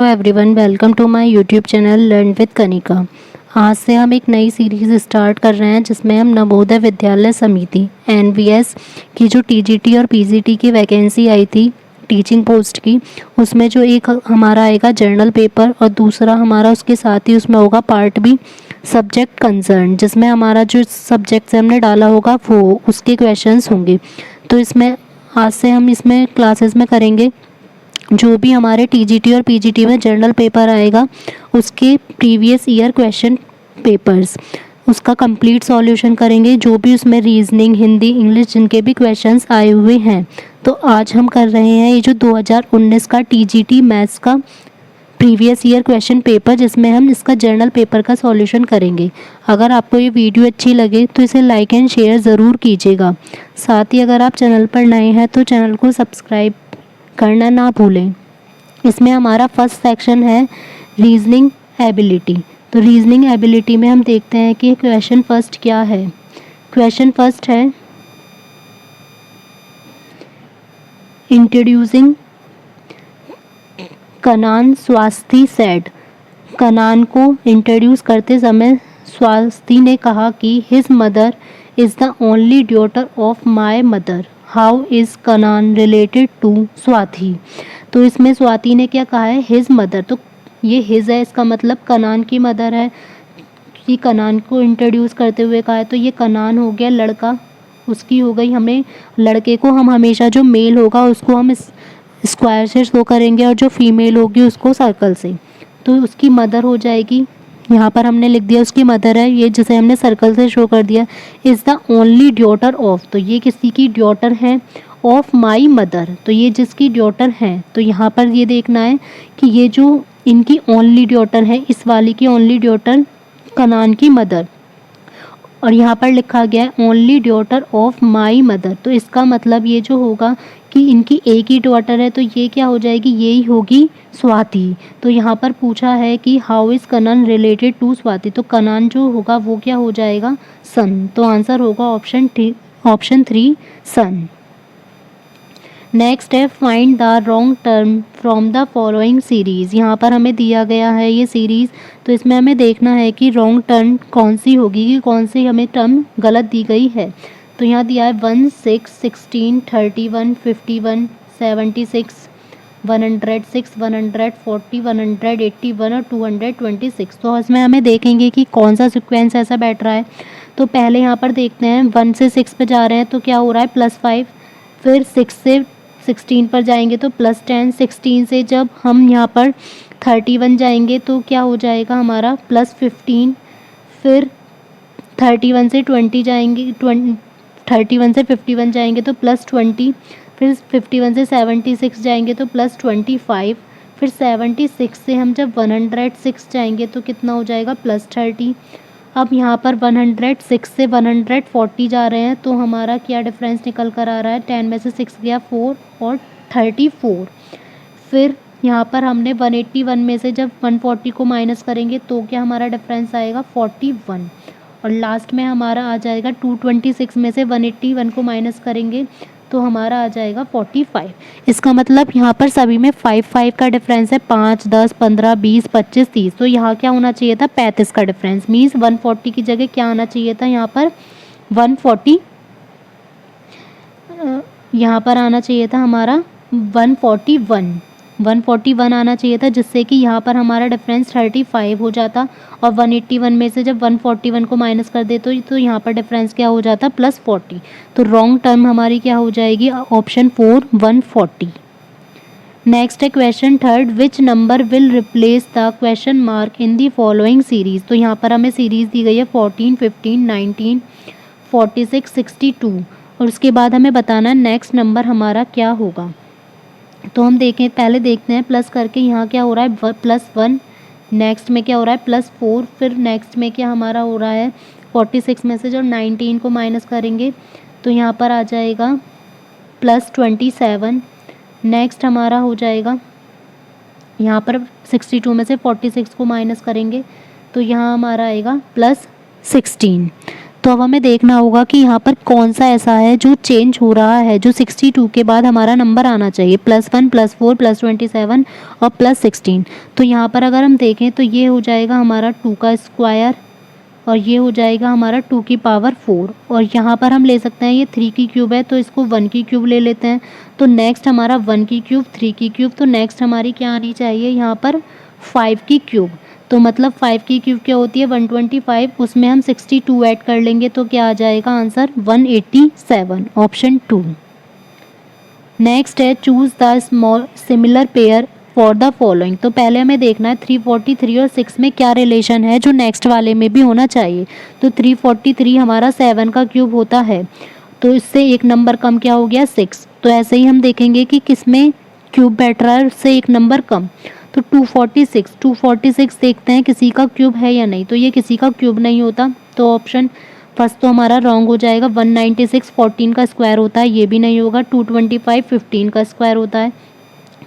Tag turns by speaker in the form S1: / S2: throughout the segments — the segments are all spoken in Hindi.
S1: Hello everyone, welcome to my YouTube channel learn with Kanika. आज से हम एक नई सीरीज़ स्टार्ट कर रहे हैं जिसमें हम नवोदय विद्यालय समिति एनवीएस की जो टीजीटी और पीजीटी की वैकेंसी आई थी टीचिंग पोस्ट की, उसमें जो एक हमारा आएगा जर्नल पेपर और दूसरा हमारा उसके साथ ही उसमें होगा पार्ट बी सब्जेक्ट कंसर्न, जिसमें हमारा जो सब्जेक्ट से हमने डाला होगा वो उसके क्वेश्चंस होंगे। तो इसमें आज से हम इसमें क्लासेस में करेंगे जो भी हमारे टीजीटी और पीजीटी में जर्नल पेपर आएगा उसके प्रीवियस ईयर क्वेश्चन पेपर्स, उसका कंप्लीट सॉल्यूशन करेंगे। जो भी उसमें रीजनिंग, हिंदी, इंग्लिश जिनके भी क्वेश्चंस आए हुए हैं, तो आज हम कर रहे हैं ये जो 2019 का टीजीटी मैथ्स का प्रीवियस ईयर क्वेश्चन पेपर, जिसमें हम इसका जर्नल पेपर का सॉल्यूशन करेंगे। अगर आपको ये वीडियो अच्छी लगे तो इसे लाइक एंड शेयर ज़रूर कीजिएगा। साथ ही अगर आप चैनल पर नए हैं तो चैनल को सब्सक्राइब करना ना भूलें। इसमें हमारा फर्स्ट सेक्शन है रीजनिंग एबिलिटी। तो रीजनिंग एबिलिटी में हम देखते हैं कि क्वेश्चन फर्स्ट क्या है। क्वेश्चन फर्स्ट है इंट्रोड्यूसिंग कनान स्वास्थी सेड। कनान को इंट्रोड्यूस करते समय स्वास्थी ने कहा कि his mother is the only daughter of my mother. How is Kanan related to Swati. तो इसमें स्वाति ने क्या कहा है, हिज मदर। तो ये हिज है, इसका मतलब कनान की मदर है कि कनान को इंट्रोड्यूस करते हुए कहा है। तो ये कनान हो गया लड़का, उसकी हो गई, हमें लड़के को हम हमेशा जो मेल होगा उसको हम इस स्क्वायर से शो करेंगे और जो फीमेल होगी उसको सर्कल से। तो उसकी मदर हो जाएगी, यहाँ पर हमने लिख दिया उसकी मदर है, ये जिसे हमने सर्कल से शो कर दिया। Is the only daughter of, तो ये किसी की डॉटर है, ऑफ माई मदर, तो ये जिसकी डॉटर है। तो यहाँ पर ये देखना है कि ये जो इनकी ओनली डॉटर है, इस वाली की ओनली डॉटर कनान की मदर, और यहाँ पर लिखा गया है only daughter of my mother. तो इसका मतलब ये जो होगा कि इनकी एक ही डॉटर है, तो ये क्या हो जाएगी, यही होगी स्वाति। तो यहाँ पर पूछा है कि how is Kanan related to Swati, तो कनान जो होगा वो क्या हो जाएगा, सन। तो आंसर होगा ऑप्शन 3 सन। नेक्स्ट है find the wrong term from the following series. यहाँ पर हमें दिया गया है ये सीरीज़, तो इसमें हमें देखना है कि रॉन्ग टर्म कौन सी होगी, कि कौन सी हमें टर्म गलत दी गई है। तो यहाँ दिया है 1, 6, 16, 31, 51, 76, 106, 140, 181 और 226। तो इसमें हमें देखेंगे कि कौन सा सिक्वेंस ऐसा बैठ रहा है। तो पहले यहाँ पर देखते हैं 1 से 6 पे जा रहे हैं, तो क्या हो रहा है +5, फिर 6 से 16 पर जाएंगे तो +10, 16 से जब हम यहाँ पर 31 जाएंगे तो क्या हो जाएगा हमारा +15, फिर 31 से 20 जाएंगे, 31 से 51 जाएंगे तो +20, फिर 51 से 76 जाएंगे तो +25, फिर 76 से हम जब 106 जाएंगे तो कितना हो जाएगा +30। अब यहाँ पर 106 से 140 जा रहे हैं, तो हमारा क्या डिफरेंस निकल कर आ रहा है, 10 में से 6 गया 4 और 34। फिर यहाँ पर हमने 181 में से जब 140 को माइनस करेंगे तो क्या हमारा डिफरेंस आएगा 41, और लास्ट में हमारा आ जाएगा 226 में से 181 को माइनस करेंगे तो हमारा आ जाएगा 45। इसका मतलब यहाँ पर सभी में 5 का डिफरेंस है, 5, 10, 15, 20, 25, 30। तो यहाँ क्या होना चाहिए था 35 का डिफरेंस, मीन्स 140 की जगह क्या आना चाहिए था यहाँ पर 140, यहाँ पर आना चाहिए था हमारा 141 आना चाहिए था, जिससे कि यहाँ पर हमारा डिफरेंस 35 हो जाता, और 181 में से जब 141 को माइनस कर दे तो यहाँ पर डिफरेंस क्या हो जाता +40। तो रॉन्ग टर्म हमारी क्या हो जाएगी, ऑप्शन 4 140। नेक्स्ट है question third, which number will replace the question mark in the following series. तो यहाँ पर हमें सीरीज़ दी गई है 14, 15, 19, 46, 62, और उसके बाद हमें बताना है नेक्स्ट नंबर हमारा क्या होगा। तो हम देखें, पहले देखते हैं प्लस करके यहाँ क्या हो रहा है +1, नेक्स्ट में क्या हो रहा है +4, फिर नेक्स्ट में क्या हमारा हो रहा है 46 में से जब 19 को माइनस करेंगे तो यहाँ पर आ जाएगा +27। नेक्स्ट हमारा हो जाएगा यहाँ पर 62 में से 46 को माइनस करेंगे तो यहाँ हमारा आएगा +16। तो अब हमें देखना होगा कि यहाँ पर कौन सा ऐसा है जो चेंज हो रहा है, जो 62 के बाद हमारा नंबर आना चाहिए, +1 +4 +27 और +16। तो यहाँ पर अगर हम देखें तो ये हो जाएगा हमारा 2 का स्क्वायर और ये हो जाएगा हमारा 2 की पावर 4, और यहाँ पर हम ले सकते हैं ये 3 की क्यूब है तो इसको 1 की क्यूब ले लेते हैं। तो नेक्स्ट हमारा 1 की क्यूब, 3 की क्यूब, तो नेक्स्ट हमारी क्या आनी चाहिए यहाँ पर 5 की क्यूब। तो मतलब 5 की क्यूब क्या होती है 125, उसमें हम 62 ऐड कर लेंगे तो क्या आ जाएगा आंसर 187, ऑप्शन 2। नेक्स्ट है choose the small similar pair for the following. तो पहले हमें देखना है 343 और 6 में क्या रिलेशन है जो नेक्स्ट वाले में भी होना चाहिए। तो 343 हमारा 7 का क्यूब होता है, तो इससे एक नंबर कम क्या हो गया 6। तो ऐसे ही हम देखेंगे कि किस में क्यूब बैठ रहा है, उससे एक नंबर कम। तो 246 देखते हैं किसी का क्यूब है या नहीं, तो ये किसी का क्यूब नहीं होता, तो ऑप्शन फर्स्ट तो हमारा रॉन्ग हो जाएगा। 196 14 का स्क्वायर होता है, ये भी नहीं होगा। 225 15 का स्क्वायर होता है।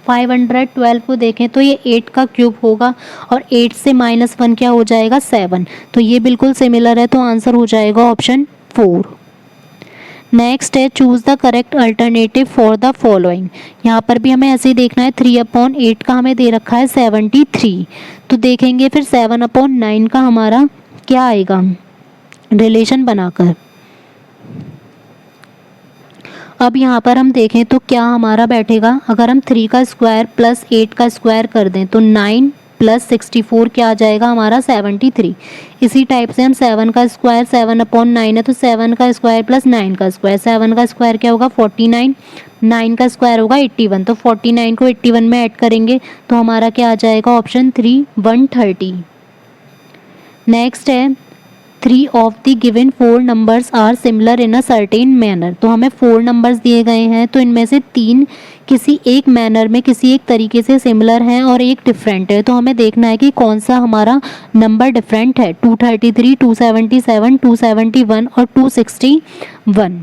S1: 512 को देखें तो ये 8 का क्यूब होगा, और 8 से -1 क्या हो जाएगा 7, तो ये बिल्कुल सिमिलर है, तो आंसर हो जाएगा ऑप्शन 4। नेक्स्ट है choose the correct alternative for the following. यहाँ पर भी हमें ऐसे ही देखना है, 3/8 का हमें दे रखा है 73, तो देखेंगे फिर 7/9 का हमारा क्या आएगा रिलेशन बनाकर। अब यहाँ पर हम देखें तो क्या हमारा बैठेगा, अगर हम 3 का स्क्वायर प्लस 8 का स्क्वायर कर दें तो 9 प्लस 64 क्या आ जाएगा हमारा 73। इसी टाइप से हम 7 का स्क्वायर 7/9 है तो 7 का स्क्वायर प्लस 9 का स्क्वायर, 7 का स्क्वायर क्या होगा 49, 9 का स्क्वायर होगा 81, तो 49 को 81 में ऐड करेंगे तो हमारा क्या आ जाएगा ऑप्शन 3 130। नेक्स्ट है 3 of the given 4 numbers are similar in a certain manner. तो हमें 4 नंबर्स दिए गए हैं, तो इनमें से 3 किसी एक मैनर में किसी एक तरीके से सिमिलर हैं और एक डिफरेंट है। तो हमें देखना है कि कौन सा हमारा नंबर डिफरेंट है। 233, 277, 271 और 261।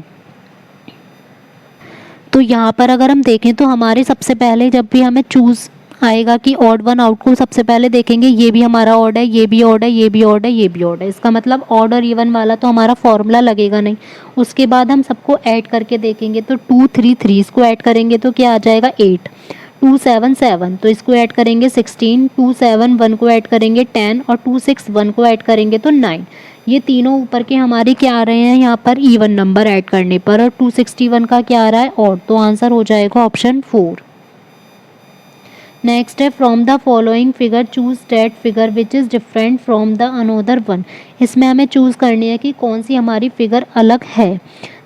S1: तो यहाँ पर अगर हम देखें तो हमारे सबसे पहले जब भी हमें चूज़ आएगा कि ऑड वन आउट को सबसे पहले देखेंगे, ये भी हमारा ऑड है, ये भी ऑड है, ये भी ऑड है, ये भी ऑड है। इसका मतलब ऑड और इवन वाला तो हमारा फॉर्मूला लगेगा नहीं। उसके बाद हम सबको ऐड करके देखेंगे, तो 2 3 3 इसको ऐड करेंगे तो क्या आ जाएगा 8, 2 7 7 तो इसको ऐड करेंगे 16, 2 7 1 को ऐड करेंगे 10 और 2 6 1 को ऐड करेंगे तो 9। ये तीनों ऊपर के हमारे क्या आ रहे हैं यहाँ पर इवन नंबर ऐड करने पर, और 261 का क्या आ रहा है ऑड, तो आंसर हो जाएगा ऑप्शन 4। नेक्स्ट है from the following figure choose that figure which is different from the another one. इसमें हमें चूज़ करनी है कि कौन सी हमारी फिगर अलग है।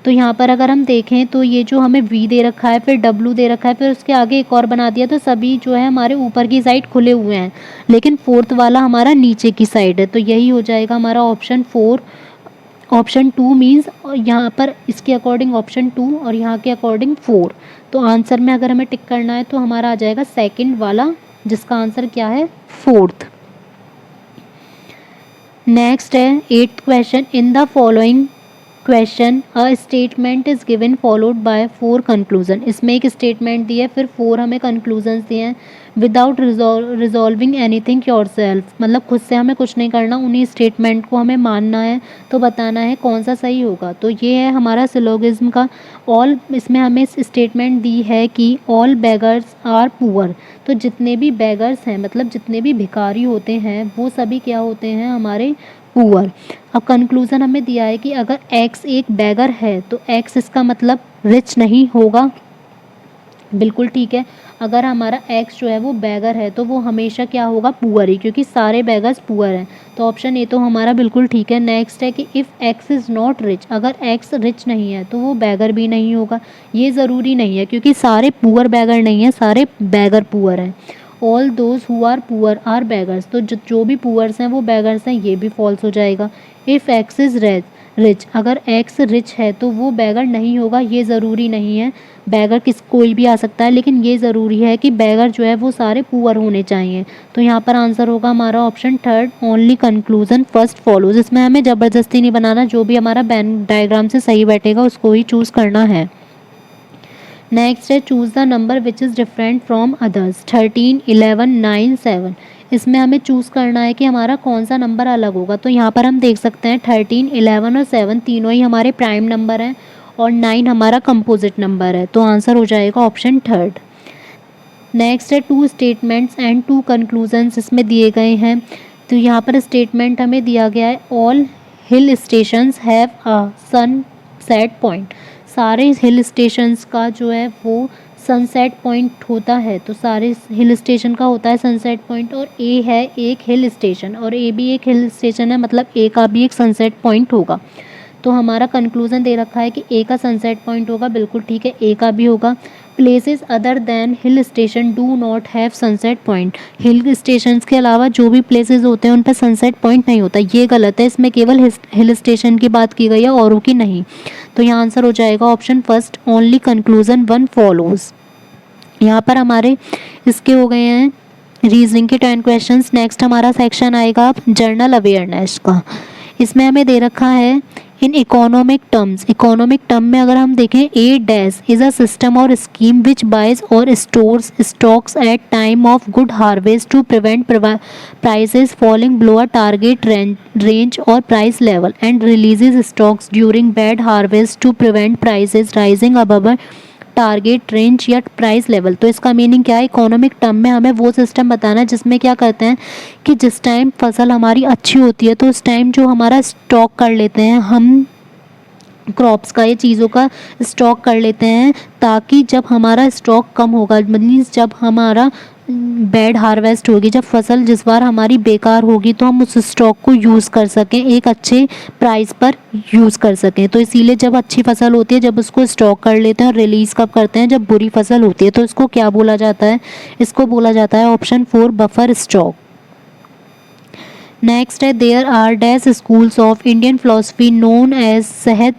S1: तो यहाँ पर अगर हम देखें तो ये जो हमें V दे रखा है, फिर W दे रखा है, फिर उसके आगे एक और बना दिया, तो सभी जो है हमारे ऊपर की साइड खुले हुए हैं, लेकिन फोर्थ वाला हमारा नीचे की साइड है, तो यही हो जाएगा हमारा ऑप्शन 4। ऑप्शन 2 मीन्स यहाँ पर इसके अकॉर्डिंग ऑप्शन 2 और यहाँ के अकॉर्डिंग 4। तो आंसर में अगर हमें टिक करना है तो हमारा आ जाएगा सेकंड वाला, जिसका आंसर क्या है 4th। नेक्स्ट है 8th question, in the following question a statement is given followed by 4 conclusion. इसमें एक स्टेटमेंट दी है, फिर 4 हमें कंक्लूजन्स दिए हैं। विदाउट रिजॉल्विंग एनीथिंग योरसेल्फ, मतलब खुद से हमें कुछ नहीं करना, उन्हीं स्टेटमेंट को हमें मानना है, तो बताना है कौन सा सही होगा। तो ये है हमारा सिलोगिज्म का ऑल। इसमें हमें स्टेटमेंट दी है कि ऑल बेगर्स आर पुअर। तो जितने भी बेगर्स हैं, मतलब जितने भी भिखारी होते हैं, वो सभी क्या होते हैं हमारे पुअर। अब कंक्लूज़न हमें दिया है कि अगर x एक बैगर है तो x इसका मतलब रिच नहीं होगा, बिल्कुल ठीक है। अगर हमारा x जो है वो बैगर है तो वो हमेशा क्या होगा पुअर ही, क्योंकि सारे बैगर्स पुअर हैं, तो ऑप्शन ए तो हमारा बिल्कुल ठीक है। नेक्स्ट है कि if x is not rich, अगर x रिच नहीं है तो वो बैगर भी नहीं होगा। ये ज़रूरी नहीं है, क्योंकि सारे पुअर बैगर नहीं है, सारे बैगर पुअर हैं। All those who are poor are beggars, तो जो भी पुअर्स हैं वो बैगर्स हैं, ये भी फॉल्स हो जाएगा। इफ़ एक्स इज़ रिच, अगर एक्स रिच है तो वो बैगर नहीं होगा, ये ज़रूरी नहीं है। बैगर कोई भी आ सकता है, लेकिन ये ज़रूरी है कि बैगर जो है वो सारे पुअर होने चाहिए। तो यहाँ पर आंसर होगा हमारा option 3, only conclusion first follows. इसमें हमें ज़बरदस्ती नहीं बनाना, जो भी हमारा बैन डायग्राम से सही बैठेगा उसको ही चूज़ करना है। नेक्स्ट है choose the number which is different from others. 13, 11, 9, 7। इसमें हमें चूज़ करना है कि हमारा कौन सा नंबर अलग होगा। तो यहाँ पर हम देख सकते हैं 13, 11 और 7 तीनों ही हमारे प्राइम नंबर हैं और 9 हमारा कंपोजिट नंबर है। तो आंसर हो जाएगा ऑप्शन थर्ड। नेक्स्ट है 2 स्टेटमेंट्स एंड 2 कंक्लूजन्स इसमें दिए गए हैं। तो यहाँ पर स्टेटमेंट हमें दिया गया है all hill stations have a sunset point. सारे हिल स्टेशंस का जो है वो सनसेट पॉइंट होता है। तो सारे हिल स्टेशन का होता है सनसेट पॉइंट। और ए है एक हिल स्टेशन और ए भी एक हिल स्टेशन है, मतलब ए का भी एक सनसेट पॉइंट होगा। तो हमारा कंक्लूजन दे रखा है कि ए का सनसेट पॉइंट होगा, बिल्कुल ठीक है, ए का भी होगा। Places other than hill station do not have sunset point. Hill stations के अलावा जो भी प्लेसेस होते हैं उन पर सनसेट पॉइंट नहीं होता, ये गलत है। इसमें केवल हिल स्टेशन की बात की गई है, औरों की नहीं। तो यहाँ आंसर हो जाएगा option first, only conclusion 1 follows. यहाँ पर हमारे इसके हो गए हैं रीजनिंग के 10 क्वेश्चंस। नेक्स्ट हमारा सेक्शन आएगा जर्नल अवेयरनेस का। इसमें हमें दे रखा है in economic terms. Economic term में अगर हम देखें, A dash is a system और स्कीम विच बाइज और stores stocks at time of good harvest to prevent prices falling below a target range और price level and releases stocks during bad harvest to prevent prices rising above target range या प्राइस लेवल। तो इसका मीनिंग क्या है, इकोनॉमिक टर्म में हमें वो सिस्टम बताना है जिसमें क्या करते हैं कि जिस टाइम फसल हमारी अच्छी होती है तो उस टाइम जो हमारा स्टॉक कर लेते हैं हम क्रॉप्स का, ये चीज़ों का स्टॉक कर लेते हैं, ताकि जब हमारा स्टॉक कम होगा, मीन्स जब हमारा बैड हार्वेस्ट होगी, जब फसल जिस बार हमारी बेकार होगी तो हम उस स्टॉक को यूज़ कर सकें, एक अच्छे प्राइस पर यूज़ कर सकें। तो इसीलिए जब अच्छी फसल होती है जब उसको स्टॉक कर लेते हैं, और रिलीज़ कब करते हैं, जब बुरी फसल होती है। तो इसको क्या बोला जाता है, इसको बोला जाता है ऑप्शन 4 बफर स्टॉक। नेक्स्ट है there are dash schools of Indian philosophy known as shad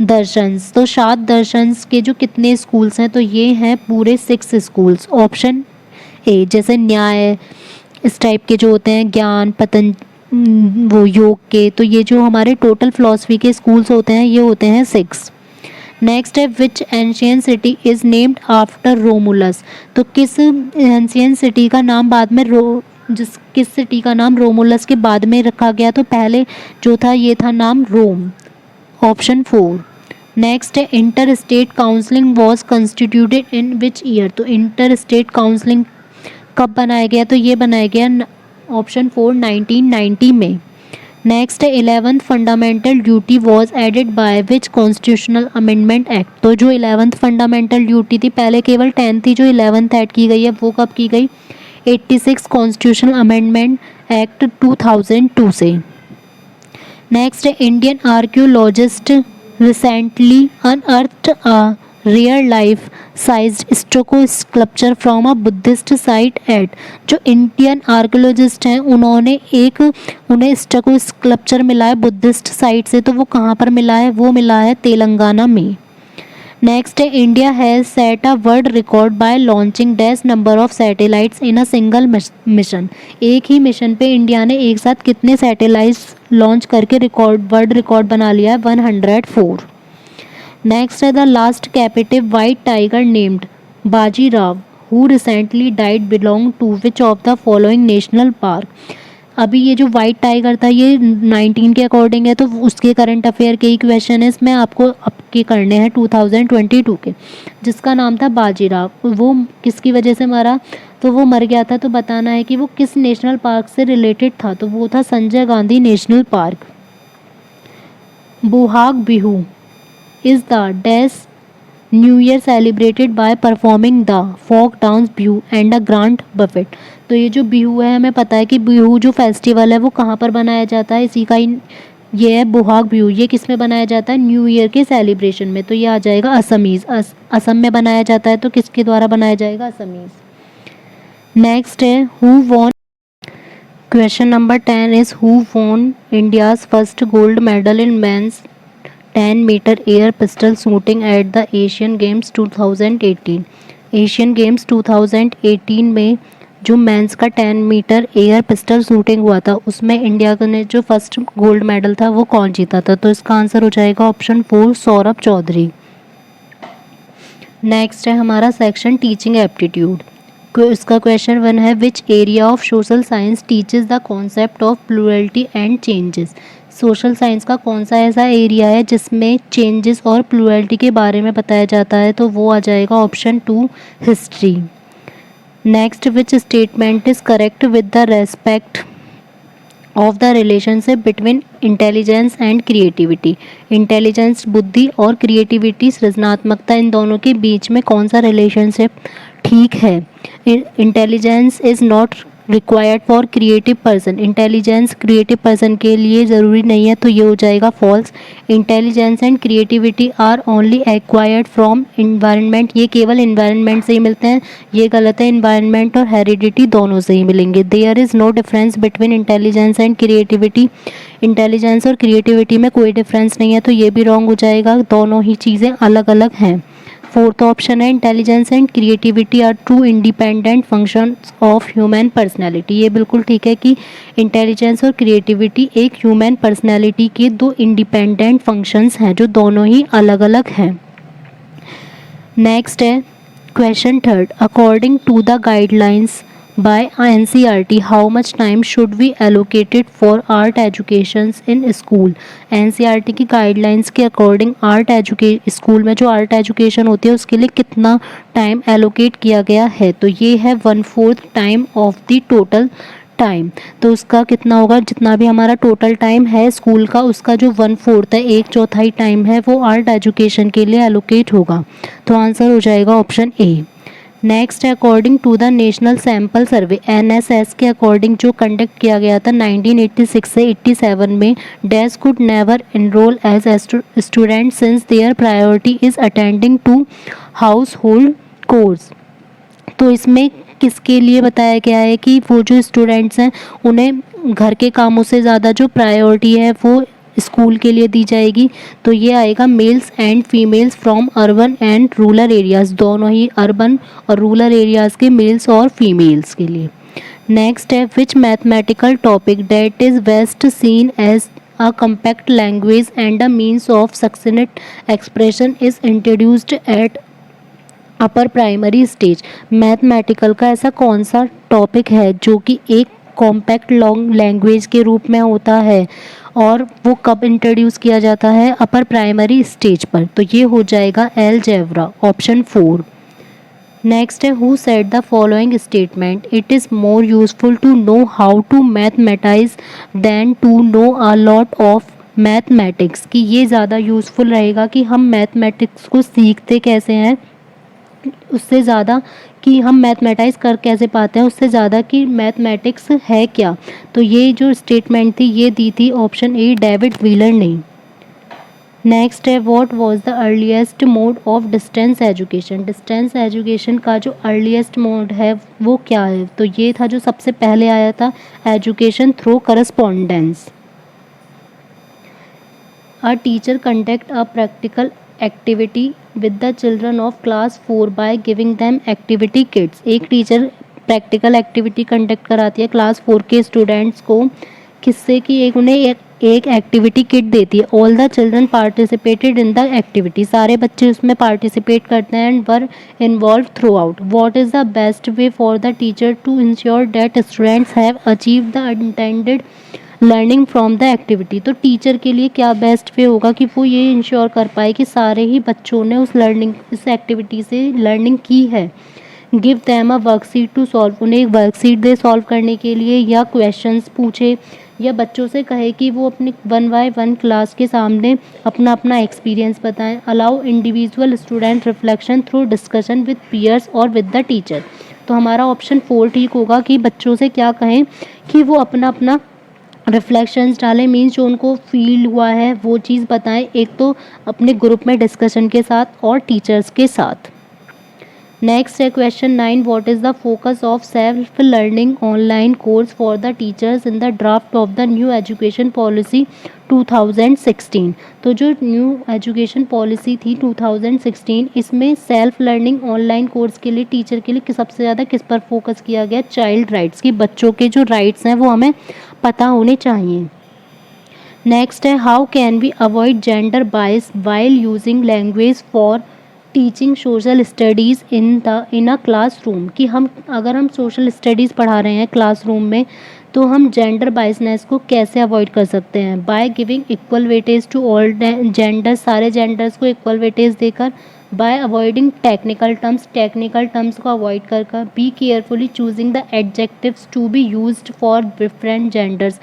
S1: darshans. तो सात दर्शंस के जो कितने स्कूल्स हैं, तो ये हैं पूरे 6 स्कूल्स। ऑप्शन ए जैसे न्याय इस टाइप के जो होते हैं, ज्ञान वो योग के, तो ये जो हमारे टोटल फिलोसफी के स्कूल्स होते हैं ये होते हैं 6। नेक्स्ट है which ancient city is named after Romulus. तो किस एंशियंट सिटी का नाम बाद में किस सिटी का नाम रोमुलस के बाद में रखा गया। तो पहले जो था ये था नाम रोम, ऑप्शन 4। नेक्स्ट है inter state counselling was constituted in which year. तो इंटर स्टेट काउंसलिंग कब बनाया गया, तो ये बनाया गया ऑप्शन 4 1990 में। नेक्स्ट है 11th fundamental duty was added by which constitutional amendment act. तो जो 11th फंडामेंटल ड्यूटी थी, पहले केवल 10 थी, जो 11th ऐड की गई है वो कब की गई, 86 कॉन्स्टिट्यूशनल अमेंडमेंट एक्ट 2002 से। नेक्स्ट है Indian archaeologist recently unearthed a real life sized stucco sculpture from a Buddhist site at. जो इंडियन आर्कियोलॉजिस्ट हैं उन्हें स्टोको स्कल्पचर मिला है बुद्धिस्ट साइट से। तो वो कहाँ पर मिला है, वो मिला है तेलंगाना में। नेक्स्ट है India has set a world record by launching dash number of satellites in a single mission. एक ही मिशन पे इंडिया ने एक साथ कितने सैटेलाइट्स लॉन्च करके वर्ल्ड रिकॉर्ड बना लिया है, 104। नेक्स्ट है the last captive white tiger named Bajirao who recently died belong to which of the following national park. अभी ये जो वाइट टाइगर था ये 19 के अकॉर्डिंग है, तो उसके करंट अफेयर के ही क्वेश्चन है इसमें आपको आपके करने हैं 2022 के। जिसका नाम था बाजीराव, वो किसकी वजह से मरा, तो वो मर गया था। तो बताना है कि वो किस नेशनल पार्क से रिलेटेड था, तो वो था Sanjay Gandhi national park. Bohag Bihu is the dash new year celebrated by performing the folk dance Bihu and a grand buffet. तो ये जो बिहू है, हमें पता है कि बिहू जो फेस्टिवल है वो कहाँ पर बनाया जाता है, इसी का ही ये है बोहाग बिहू। ये किस में बनाया जाता है, न्यू ईयर के सेलिब्रेशन में। तो ये आ जाएगा असमीज़, असम में बनाया जाता है। तो किसके द्वारा बनाया जाएगा, असमीज़। नेक्स्ट है who won, question number 10 is who won India's first gold medal in men's 10 metre air pistol shooting at the Asian games 2018। Asian games 2018 में जो मेंस का 10 मीटर एयर पिस्टल शूटिंग हुआ था उसमें इंडिया ने जो फर्स्ट गोल्ड मेडल था वो कौन जीता था। तो इसका आंसर हो जाएगा ऑप्शन 4 सौरभ चौधरी। नेक्स्ट है हमारा सेक्शन टीचिंग एप्टीट्यूड। उसका क्वेश्चन 1 है which area of social science teaches the concept of plurality and changes. Social science का कौन सा ऐसा एरिया है जिसमें चेंजेस और प्लूरलिटी के बारे में बताया जाता है, तो वो आ जाएगा option 2 history. Next, which statement is correct with the respect of the relationship between intelligence and creativity. Intelligence बुद्धि और क्रिएटिविटी सृजनात्मकता, इन दोनों के बीच में कौन सा रिलेशनशिप ठीक है। Intelligence is not required for creative person. Intelligence creative person के लिए ज़रूरी नहीं है, तो ये हो जाएगा false. Intelligence and creativity are only acquired from environment, ये केवल इन्वायरमेंट से ही मिलते हैं, ये गलत है। इन्वायरमेंट और हेरिडिटी दोनों से ही मिलेंगे। There is no difference between intelligence and creativity. Intelligence और क्रिएटिविटी में कोई डिफरेंस नहीं है, तो ये भी रॉन्ग हो जाएगा, दोनों ही चीज़ें अलग अलग हैं। फोर्थ ऑप्शन है intelligence and creativity are two independent functions of human personality. ये बिल्कुल ठीक है कि इंटेलिजेंस और क्रिएटिविटी एक ह्यूमन पर्सनैलिटी के दो इंडिपेंडेंट फंक्शंस हैं जो दोनों ही अलग अलग हैं। नेक्स्ट है question 3, according to the guidelines by NCERT, how much time should we allocated for art educations in school? NCERT की गाइडलाइंस के अकॉर्डिंग स्कूल में जो आर्ट एजुकेशन होती है उसके लिए कितना टाइम एलोकेट किया गया है, तो ये है 1/4 time of the total time. तो उसका कितना होगा, जितना भी हमारा टोटल टाइम है स्कूल का उसका जो 1/4 है, 1/4 टाइम है, वो आर्ट एजुकेशन के लिए एलोकेट होगा। तो आंसर हो जाएगा ऑप्शन ए। नेक्स्ट है according to the national sample survey, NSS के अकॉर्डिंग जो कंडक्ट किया गया था 1986 से 87 में, dash could never enrol as student since their priority is attending to household course. तो इसमें किसके लिए बताया गया है कि वो जो स्टूडेंट्स हैं उन्हें घर के कामों से ज़्यादा जो प्रायोरिटी है वो स्कूल के लिए दी जाएगी। तो ये आएगा males and females from urban and rural areas, दोनों ही अर्बन और रूरल एरियाज़ के मेल्स और फीमेल्स के लिए। नेक्स्ट है which mathematical topic that is best seen as a compact language and a means of succinct expression is introduced at upper primary stage. Mathematical का ऐसा कौन सा टॉपिक है जो कि एक कॉम्पैक्ट लॉन्ग लैंग्वेज के रूप में होता है और वो कब इंट्रोड्यूस किया जाता है, अपर प्राइमरी स्टेज पर, तो ये हो जाएगा अलजेब्रा, ऑप्शन 4। नेक्स्ट है who said the following statement, it is more useful to know how to mathematise than to know a lot of mathematics, कि ये ज़्यादा यूज़फुल रहेगा कि हम मैथमेटिक्स को सीखते कैसे हैं उससे ज़्यादा कि हम मैथमेटाइज कर कैसे पाते हैं उससे ज़्यादा कि मैथमेटिक्स है क्या। तो ये जो स्टेटमेंट थी ये दी थी ऑप्शन ए डेविड व्हीलर ने। नेक्स्ट है what was the earliest mode of distance education. Distance education का जो अर्लीस्ट मोड है वो क्या है, तो ये था जो सबसे पहले आया था education through correspondence. A teacher conduct a practical activity with the children of class 4 by giving them activity kits. एक टीचर प्रैक्टिकल एक्टिविटी कंडक्ट कराती है क्लास 4 के स्टूडेंट्स को, किससे कि उन्हें एक एक्टिविटी किट देती है। All the children participated in the activity, सारे बच्चे उसमें पार्टिसिपेट करते हैं and were involved throughout. What is the best way for the teacher to ensure that students have achieve the intended learning from the activity. तो टीचर के लिए क्या बेस्ट वे होगा कि वो ये इंश्योर कर पाए कि सारे ही बच्चों ने इस एक्टिविटी से लर्निंग की है। Give them a worksheet to solve, उन्हें एक वर्कशीट दे सॉल्व करने के लिए, या क्वेश्चंस पूछे, या बच्चों से कहे कि वो अपनी 1 बाय 1 क्लास के सामने अपना अपना एक्सपीरियंस बताएं। Allow individual student reflection through discussion with peers और विद द टीचर। तो हमारा ऑप्शन 4 ठीक होगा कि बच्चों से क्या कहें कि वो अपना अपना रिफ्लेक्शंस डालें, मीन्स जो उनको फील हुआ है वो चीज़ बताएं, एक तो अपने ग्रुप में डिस्कशन के साथ और टीचर्स के साथ। नेक्स्ट है question 9, what is the focus of self learning online course for the teachers in the draft of the new education policy 2016। तो जो न्यू एजुकेशन पॉलिसी थी 2016, इसमें सेल्फ लर्निंग ऑनलाइन कोर्स के लिए टीचर के लिए सबसे ज़्यादा किस पर फोकस किया गया, चाइल्ड राइट्स की, बच्चों के जो राइट्स हैं वो हमें पता होने चाहिए। नेक्स्ट है how can we avoid gender bias while using language for teaching social studies in a classroom, कि अगर हम सोशल स्टडीज़ पढ़ा रहे हैं क्लासरूम में तो हम जेंडर बाइसनेस को कैसे अवॉइड कर सकते हैं? By giving equal weightage to all genders, सारे जेंडर्स को इक्वल वेटेज देकर। बाय अवॉइडिंग टेक्निकल टर्म्स को अवॉइड कर कर। Be carefully choosing the adjectives to be used for different genders,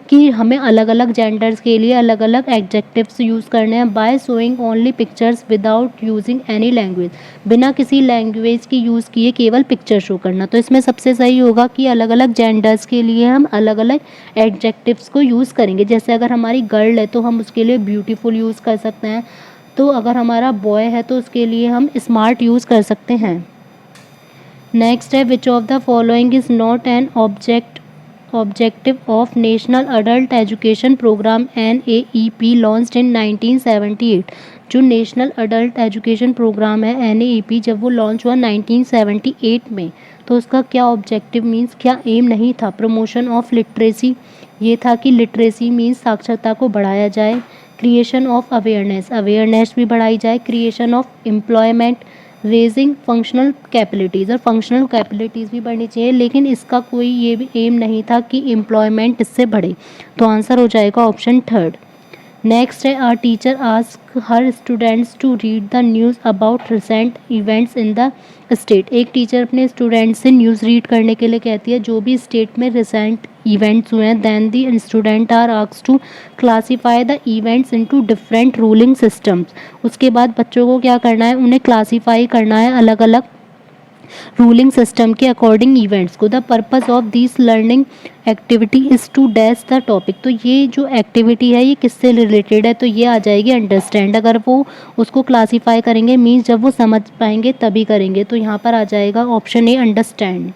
S1: कि हमें अलग अलग जेंडर्स के लिए अलग अलग एडजेक्टिव्स यूज़ करने हैं। By showing only pictures without using any language, बिना किसी लैंग्वेज की यूज़ किए केवल पिक्चर शो करना। तो इसमें सबसे सही होगा कि अलग अलग जेंडर्स के लिए हम अलग अलग एडजेक्टिव्स को यूज़ करेंगे। जैसे अगर हमारी गर्ल है तो हम उसके लिए ब्यूटीफुल यूज़ कर सकते हैं, तो अगर हमारा बॉय है तो उसके लिए हम स्मार्ट यूज़ कर सकते हैं। नेक्स्ट है, which of the following is not an objective of national adult education programme NAEP launched in 1978। जो नेशनल अडल्ट एजुकेशन प्रोग्राम है NAEP, जब वो लॉन्च हुआ 1978 में, तो उसका क्या ऑब्जेक्टिव मीन्स क्या एम नहीं था? प्रमोशन ऑफ लिटरेसी, ये था कि लिटरेसी मीन्स साक्षरता को बढ़ाया जाए। क्रिएशन ऑफ अवेयरनेस भी बढ़ाई जाए। Creation of employment, raising functional capabilities, और फंक्शनल कैपेबिलिटीज़ भी बढ़नी चाहिए, लेकिन इसका कोई ये भी एम नहीं था कि एम्प्लॉयमेंट इससे बढ़े। तो आंसर हो जाएगा ऑप्शन थर्ड। नेक्स्ट है, are teacher ask her students to read the news about recent events in the state. एक टीचर अपने स्टूडेंट्स से न्यूज़ रीड करने के लिए कहती है जो भी स्टेट में रिसेंट इवेंट्स हुए हैं। Then the student are asked to classify the events into different ruling systems. उसके बाद बच्चों को क्या करना है? उन्हें क्लासीफाई करना है अलग अलग रूलिंग सिस्टम के अकॉर्डिंग इवेंट्स को। The purpose of this learning activity is to dash the topic. तो ये जो एक्टिविटी है ये किससे रिलेटेड है? तो ये आ जाएगी अंडरस्टैंड। अगर वो उसको क्लासीफाई करेंगे मीन्स जब वो समझ पाएंगे तभी करेंगे, तो यहाँ पर आ जाएगा ऑप्शन ए अंडरस्टैंड।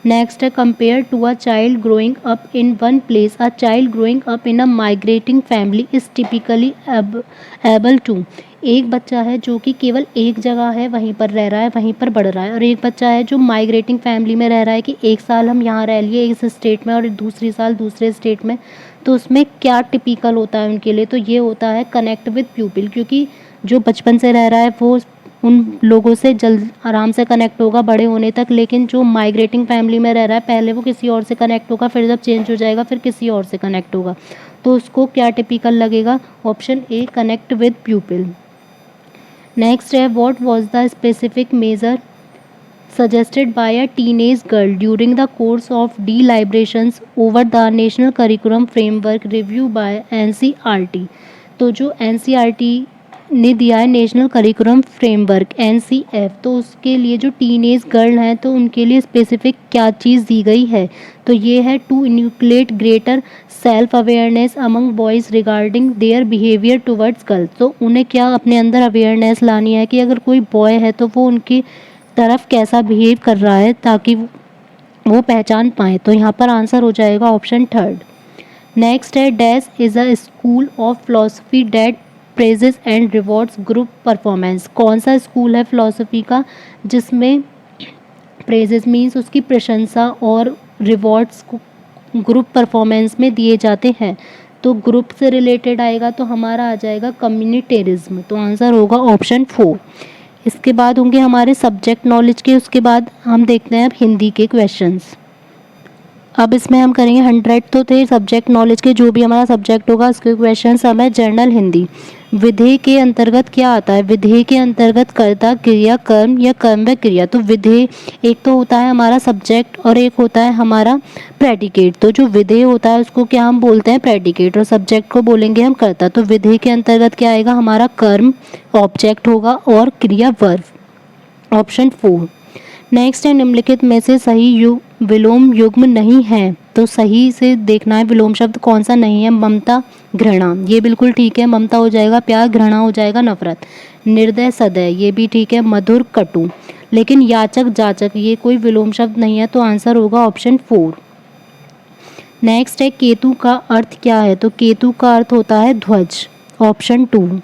S1: नेक्स्ट है, compare to a child growing up in one place, a child growing up in a migrating family is typically able to. एक बच्चा है जो कि केवल एक जगह है वहीं पर रह रहा है, वहीं पर बढ़ रहा है, और एक बच्चा है जो माइग्रेटिंग फैमिली में रह रहा है कि एक साल हम यहाँ रह लिए इस स्टेट में और दूसरी साल दूसरे स्टेट में। तो उसमें क्या टिपिकल होता है उनके लिए? तो ये होता है कनेक्ट विद प्यूपिल, क्योंकि जो बचपन से रह रहा है वो उन लोगों से जल्द आराम से कनेक्ट होगा बड़े होने तक, लेकिन जो माइग्रेटिंग फैमिली में रह रहा है पहले वो किसी और से कनेक्ट होगा, फिर जब चेंज हो जाएगा फिर किसी और से कनेक्ट होगा। तो उसको क्या टिपिकल लगेगा? Option A connect with pupil. Next है, what was the specific measure suggested by a teenage girl during the course of deliberations over the National Curriculum Framework review by NCERT। तो जो NCERT ने दिया है नेशनल करिकुलम फ्रेमवर्क NCF, तो उसके लिए जो टीनेज गर्ल हैं तो उनके लिए स्पेसिफिक क्या चीज़ दी गई है? तो ये है to inculcate greater self awareness among boys regarding their behaviour towards girls. तो उन्हें क्या अपने अंदर अवेयरनेस लानी है कि अगर कोई बॉय है तो वो उनकी तरफ कैसा बिहेव कर रहा है ताकि वो पहचान पाएँ। तो यहाँ पर आंसर हो जाएगा ऑप्शन थर्ड। नेक्स्ट है, dash is a school of philosophy that praises and rewards group performance. कौन सा स्कूल है फिलॉसफी का जिसमें प्रेजेस मीन्स उसकी प्रशंसा और रिवॉर्ड्स को ग्रुप परफॉर्मेंस में दिए जाते हैं? तो ग्रुप से रिलेटेड आएगा तो हमारा आ जाएगा कम्युनिटेरिज्म। तो आंसर होगा ऑप्शन 4। इसके बाद होंगे हमारे सब्जेक्ट नॉलेज के, उसके बाद हम देखते हैं अब हिंदी के क्वेश्चंस। अब इसमें हम करेंगे 100 तो थे सब्जेक्ट नॉलेज के, जो भी हमारा सब्जेक्ट होगा उसके क्वेश्चन सब है। जनरल हिंदी, विधेय के अंतर्गत क्या आता है? विधेय के अंतर्गत कर्ता, क्रिया, कर्म या कर्म व क्रिया। तो विधेय एक तो होता है हमारा सब्जेक्ट और एक होता है हमारा प्रेडिकेट। तो जो विधेय होता है उसको क्या हम बोलते हैं? प्रेडिकेट, और सब्जेक्ट को बोलेंगे हम कर्ता। तो विधेय के अंतर्गत क्या आएगा? हमारा कर्म ऑब्जेक्ट होगा और क्रिया वर्ब, ऑप्शन 4। नेक्स्ट है, निम्नलिखित में से सही विलोम युग्म नहीं है। तो सही से देखना है विलोम शब्द कौन सा नहीं है। ममता, घृणा, ये बिल्कुल ठीक है, ममता हो जाएगा प्यार, घृणा हो जाएगा नफरत। निर्दय, सदय, ये भी ठीक है। मधुर, कटु, लेकिन याचक, जाचक ये कोई विलोम शब्द नहीं है। तो आंसर होगा ऑप्शन 4। नेक्स्ट है, केतु का अर्थ क्या है? तो केतु का अर्थ होता है ध्वज, ऑप्शन 2।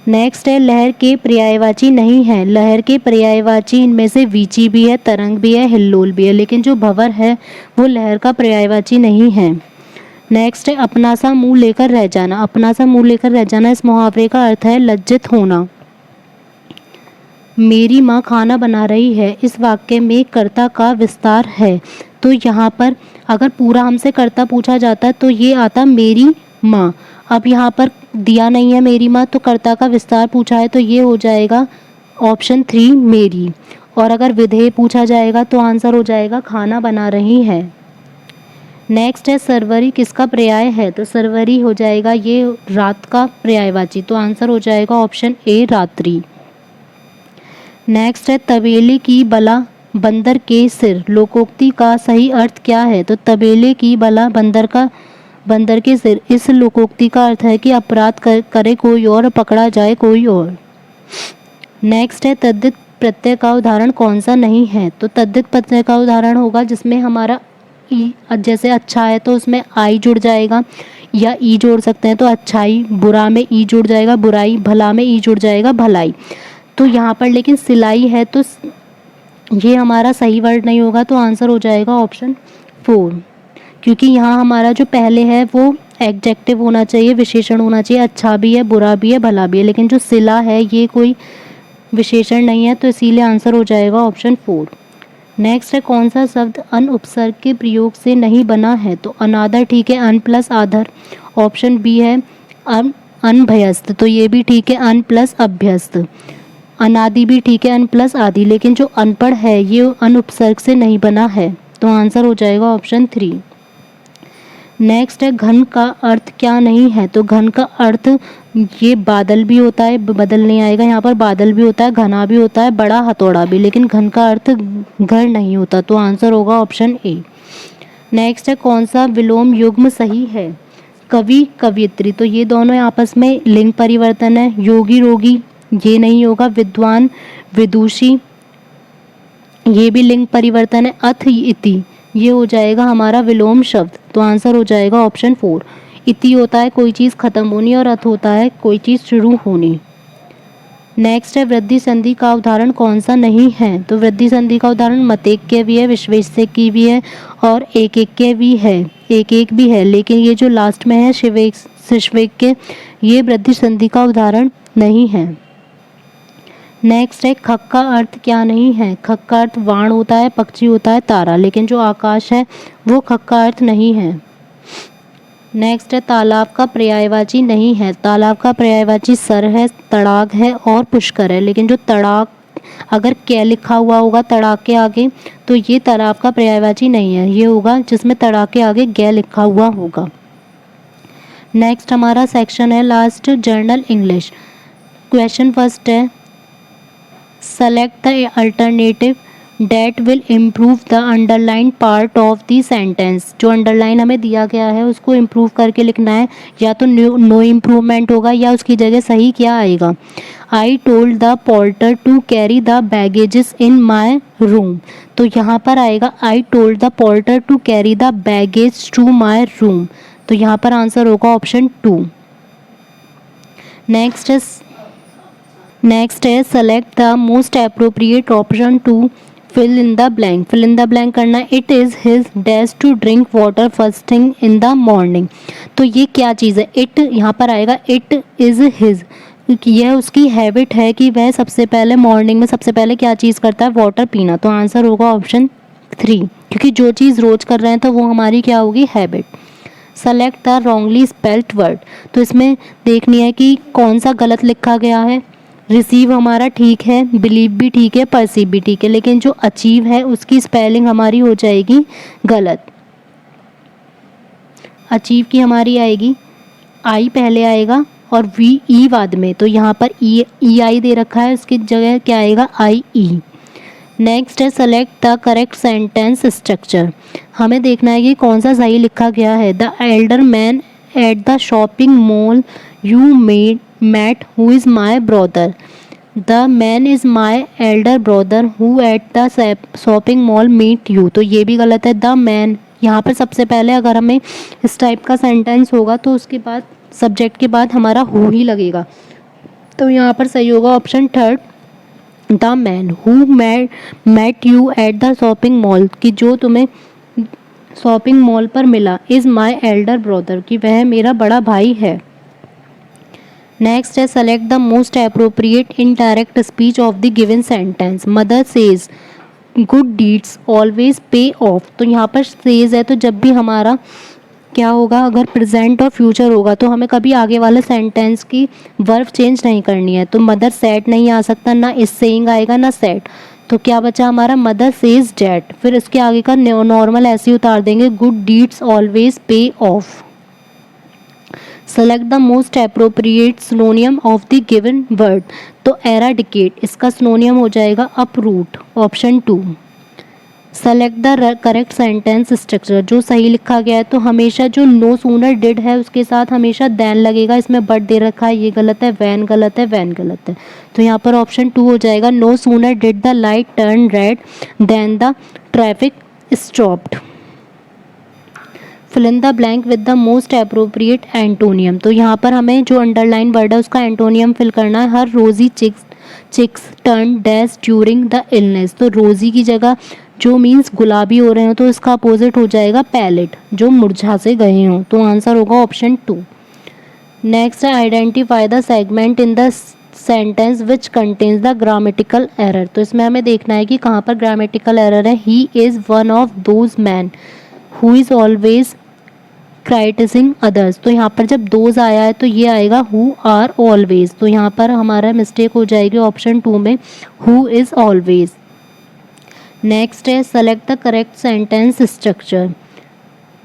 S1: नेक्स्ट है, लहर के पर्यायवाची नहीं है। लहर के पर्यायवाची इनमें से वीची भी है, तरंग भी है, हिल्लोल भी है, लेकिन जो भंवर है वो लहर का पर्यायवाची नहीं है। नेक्स्ट है, अपना सा मुंह लेकर रह जाना। अपना सा मुंह लेकर रह जाना, इस मुहावरे का अर्थ है लज्जित होना। मेरी माँ खाना बना रही है, इस वाक्य में कर्ता का विस्तार है। तो यहाँ पर अगर पूरा हमसे कर्ता पूछा जाता तो ये आता मेरी माँ। अब यहाँ पर दिया नहीं है मेरी माँ, तो कर्ता का विस्तार पूछा है, तो ये हो जाएगा ऑप्शन 3 मेरी। और अगर विधेय पूछा जाएगा तो आंसर हो जाएगा खाना बना रही है। नेक्स्ट है सरवरी किसका पर्याय है, तो सरवरी हो जाएगा ये रात का पर्यायवाची, तो आंसर हो जाएगा ऑप्शन ए रात्रि। नेक्स्ट है तबेले की बला बंदर के सिर, लोकोक्ति का सही अर्थ क्या है, तो तबेले की बला बंदर के सिर, इस लोकोक्ति का अर्थ है कि अपराध करे कोई और, पकड़ा जाए कोई और। नेक्स्ट है तद्धित प्रत्यय का उदाहरण कौन सा नहीं है, तो तद्धित प्रत्यय का उदाहरण होगा जिसमें हमारा ई, जैसे अच्छा है तो उसमें आई जुड़ जाएगा, या ई जोड़ सकते हैं तो अच्छाई, बुरा में ई जुड़ जाएगा बुराई, भला में ई जुड़ जाएगा भलाई। तो यहाँ पर लेकिन सिलाई है तो ये हमारा सही वर्ड नहीं होगा, तो आंसर हो जाएगा ऑप्शन 4, क्योंकि यहाँ हमारा जो पहले है वो एडजेक्टिव होना चाहिए, विशेषण होना चाहिए, अच्छा भी है बुरा भी है भला भी है, लेकिन जो सिला है ये कोई विशेषण नहीं है, तो इसीलिए आंसर हो जाएगा ऑप्शन 4। नेक्स्ट है कौन सा शब्द अन उपसर्ग के प्रयोग से नहीं बना है, तो अनादर ठीक है, अन प्लस आदर। ऑप्शन बी है अनभ्यस्त, तो ये भी ठीक है, अन प्लस अभ्यस्त। अनादि भी ठीक है, अन प्लस आदि, लेकिन जो अनपढ़ है ये अन उपसर्ग से नहीं बना है, तो आंसर हो जाएगा ऑप्शन 3। नेक्स्ट है घन का अर्थ क्या नहीं है, तो घन का अर्थ ये बादल भी होता है, बदल नहीं आएगा यहाँ पर, बादल भी होता है, घना भी होता है, बड़ा हथौड़ा भी, लेकिन घन का अर्थ घर नहीं होता, तो आंसर होगा ऑप्शन ए। नेक्स्ट है कौन सा विलोम युग्म सही है, कवि कवियत्री, तो ये दोनों आपस में लिंग परिवर्तन है, योगी रोगी ये नहीं होगा, विद्वान विदुषी ये भी लिंग परिवर्तन है, अथ इति ये हो जाएगा हमारा विलोम शब्द, तो आंसर हो जाएगा ऑप्शन 4। इति होता है कोई चीज़ खत्म होनी और अथ होता है कोई चीज़ शुरू होनी। नेक्स्ट है वृद्धि संधि का उदाहरण कौन सा नहीं है, तो वृद्धि संधि का उदाहरण मतेक्य भी है, विश्वेश्य की भी है, और एक एक के भी है, एक एक भी है, लेकिन ये जो लास्ट में है शिश्वेक्य ये वृद्धि संधि का उदाहरण नहीं है। नेक्स्ट है खक का अर्थ क्या नहीं है, खक का अर्थ वाण होता है, पक्षी होता है, तारा, लेकिन जो आकाश है वो खक का अर्थ नहीं है। नेक्स्ट है तालाब का पर्यायवाची नहीं है, तालाब का पर्यायवाची सर है, तड़ाग है और पुष्कर है, लेकिन जो तड़ाग अगर क्या लिखा हुआ होगा तड़ाग के आगे तो ये तालाब का पर्यायवाची नहीं है, ये होगा जिसमें तड़ाग के आगे गे लिखा हुआ होगा। नेक्स्ट हमारा सेक्शन है last journal English. Question first है select the alternative that will improve the underlined part of the sentence। जो अंडरलाइन हमें दिया गया है उसको इम्प्रूव करके लिखना है, या तो नो इम्प्रूवमेंट होगा या उसकी जगह सही क्या आएगा। I told the porter to carry the baggages in my room, तो यहाँ पर आएगा I told the porter to carry the baggage to my room, तो यहाँ पर आंसर होगा ऑप्शन 2। नेक्स्ट है select the most appropriate option to fill in the blank. Fill in the blank करना है, it is his dash to drink water first thing in the morning, तो ये क्या चीज़ है, इट यहाँ पर आएगा, इट इज़ हिज, यह उसकी हैबिट है कि वह सबसे पहले मॉर्निंग में सबसे पहले क्या चीज़ करता है, वाटर पीना, तो आंसर होगा ऑप्शन 3, क्योंकि जो चीज़ रोज़ कर रहे हैं तो वो हमारी क्या होगी, habit. Select the wrongly spelled word, तो इसमें देखनी है कि कौन सा गलत लिखा गया है। रिसीव हमारा ठीक है, बिलीव भी ठीक है, परसीव भी ठीक है, लेकिन जो अचीव है उसकी स्पेलिंग हमारी हो जाएगी गलत। अचीव की हमारी आएगी आई पहले आएगा और वी ई बाद में, तो यहाँ पर ई आई दे रखा है, उसकी जगह क्या आएगा, आई ई। नेक्स्ट है select the correct sentence structure, हमें देखना है कि कौन सा सही लिखा गया है। The Elder man at the shopping mall you met who is my brother, the man is my elder brother who at the shopping mall meet you, तो ये भी गलत है। द मैन यहाँ पर सबसे पहले अगर हमें इस टाइप का सेंटेंस होगा तो उसके बाद सब्जेक्ट के बाद हमारा हु ही लगेगा, तो यहाँ पर सही होगा option 3, the man who met you at the shopping mall, कि जो तुम्हें शॉपिंग मॉल पर मिला, इज़ माई एल्डर ब्रदर, कि वह मेरा बड़ा भाई है। नेक्स्ट है select the most appropriate indirect speech of the given sentence. Mother says good deeds always पे ऑफ। तो यहाँ पर सेज है तो जब भी हमारा क्या होगा, अगर प्रेजेंट और फ्यूचर होगा तो हमें कभी आगे वाले सेंटेंस की वर्ब चेंज नहीं करनी है। तो मदर सेड नहीं आ सकता, ना इज सेइंग आएगा, ना सेड। तो क्या बचा हमारा मदर सेज डैट। फिर इसके आगे का नॉर्मल ऐसे ही उतार देंगे, गुड डीड्स ऑलवेज पे of. Select the most appropriate synonym of the given word. तो एराडिकेट इसका सिनोनियम हो जाएगा uproot, option 2। Select the correct sentence structure. जो सही लिखा गया है तो हमेशा जो नो सूनर डिड है उसके साथ हमेशा देन लगेगा। इसमें बट दे रखा है, ये गलत है। वैन गलत है, वैन गलत है। तो यहाँ पर ऑप्शन 2 हो जाएगा, no sooner did the light turn red than the traffic stopped. Fill in the blank with the most appropriate antonym. तो यहाँ पर हमें जो अंडरलाइन वर्ड है उसका एंटोनियम फिल करना है। Her rosy cheeks turn dash during the illness. तो रोजी की जगह जो मीन्स गुलाबी हो रहे हो तो इसका अपोजिट हो जाएगा पैलेट, जो मुरझा से गए हों। तो आंसर होगा ऑप्शन 2। नेक्स्ट है identify the segment in the sentence which contains the grammatical error. तो इसमें हमें देखना है कि कहाँ पर ग्रामेटिकल एरर है। He is one of those man who is always criticising others. तो यहाँ पर जब दोज आया है तो ये आएगा हु आर ऑलवेज। तो यहाँ पर हमारा मिस्टेक हो जाएगी ऑप्शन 2 में, हु इज़ ऑलवेज। नेक्स्ट है select the correct sentence structure.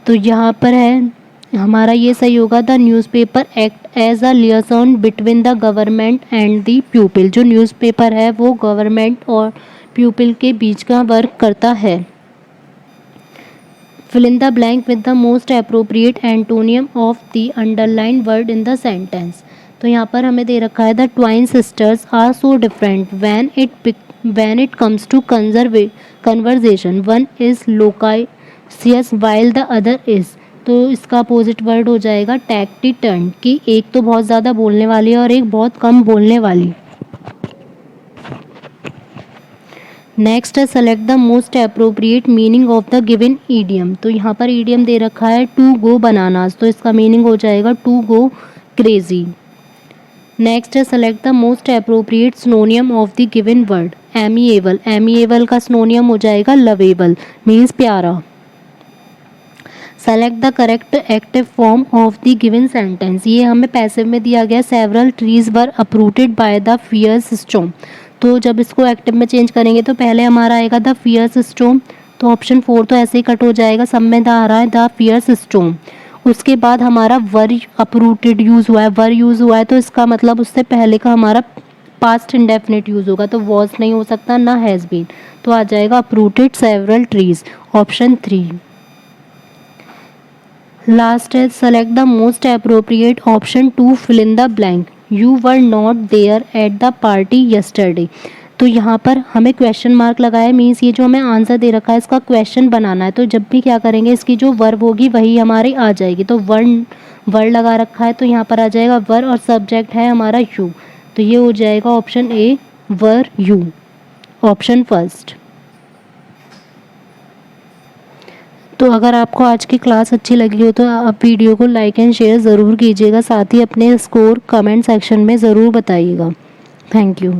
S1: तो यहाँ पर है हमारा ये सही होगा, the newspaper act as a liaison between the government and the pupil. जो न्यूज़पेपर है वो गवर्नमेंट और प्यूपिल के बीच का वर्क करता है। Fill in the blank with the most appropriate antonym of the underline word in the sentence. तो यहाँ पर हमें दे रखा है the twin sisters are so different when it comes to conversation, one is loquacious while the other is। तो इसका अपोजिट वर्ड हो जाएगा टैक्टिटर्न, कि एक तो बहुत ज़्यादा बोलने वाली है और एक बहुत कम बोलने वाली। नेक्स्ट है select the most appropriate meaning of the given idiom. तो यहाँ पर ईडियम दे रखा है टू गो बनानास। तो इसका मीनिंग हो जाएगा टू गो क्रेजी। नेक्स्ट है select the most appropriate synonym of the given word. Amiable, amiable का सिनोनियम हो जाएगा लवेबल, मीन्स प्यारा। Select the correct active form of the given sentence. ये हमें पैसिव में दिया गया, several trees were uprooted by the fierce storm. तो जब इसको एक्टिव में चेंज करेंगे तो पहले हमारा आएगा द फियर्स स्टॉर्म। तो ऑप्शन 4 तो ऐसे ही कट हो जाएगा, सब में आ रहा है द फियर्स स्टॉर्म। उसके बाद हमारा वर अपरूटेड यूज़ हुआ है, वर यूज़ हुआ है तो इसका मतलब उससे पहले का हमारा पास्ट इंडेफिनिट यूज़ होगा। तो वॉज नहीं हो सकता, ना हैज़ बीन। तो आ जाएगा uprooted several trees, option 3। Last है select the most appropriate option 2 fill in the blank. You were not there at the party yesterday. तो यहाँ पर हमें क्वेश्चन मार्क लगाया है, मीन्स ये जो हमें आंसर दे रखा है इसका क्वेश्चन बनाना है। तो जब भी क्या करेंगे, इसकी जो वर्ब होगी वही हमारी आ जाएगी। तो वर्ड लगा रखा है तो यहाँ पर आ जाएगा वर और सब्जेक्ट है हमारा यू। तो ये हो जाएगा option A, were you, option first. तो अगर आपको आज की क्लास अच्छी लगी हो तो आप वीडियो को लाइक एंड शेयर ज़रूर कीजिएगा। साथ ही अपने स्कोर कमेंट सेक्शन में ज़रूर बताइएगा। Thank you.